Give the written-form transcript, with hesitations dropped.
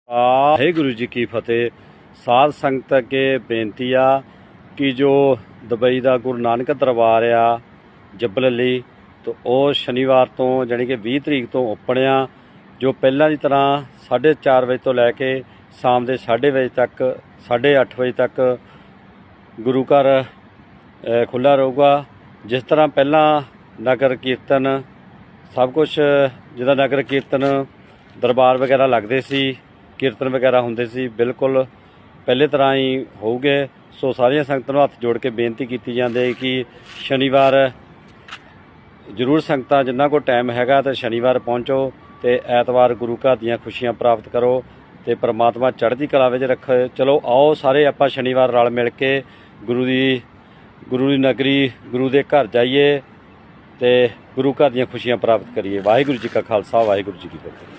वाहिगुरु जी की फतेह। साध संगत अगे बेनती आ कि जो दुबई का गुरु नानक दरबार आ जबलली तो वह शनिवार तो जानी कि 20 तरीक तो ओपन आ। जो पहला की तरह 4:30 बजे तो लैके शाम के 8:30 बजे तक 8:30 बजे तक गुरु घर खुला रहूगा। जिस तरह पहला नगर कीर्तन सब कुछ जिदा नगर कीर्तन दरबार वगैरह लगते सी, कीर्तन वगैरह होंदे सी, बिल्कुल पहले तरह ही होऊगे। सो सारिया संगतां नूं हत्थ जोड़ के बेनती की जाती है कि शनिवार जरूर संगतां जिन्हां को टाइम हैगा तो शनिवार पहुँचो तो ऐतवार गुरु घर दीयां खुशियां प्राप्त करो तो परमात्मा चढ़ती कला विच रखे। चलो आओ सारे आपां शनिवार रल मिल के गुरु दी नगरी गुरु दे घर जाइए ते गुरु घर दीयां खुशियां प्राप्त करिए। वाहिगुरू जी का खालसा वाहिगुरू जी की फतेह।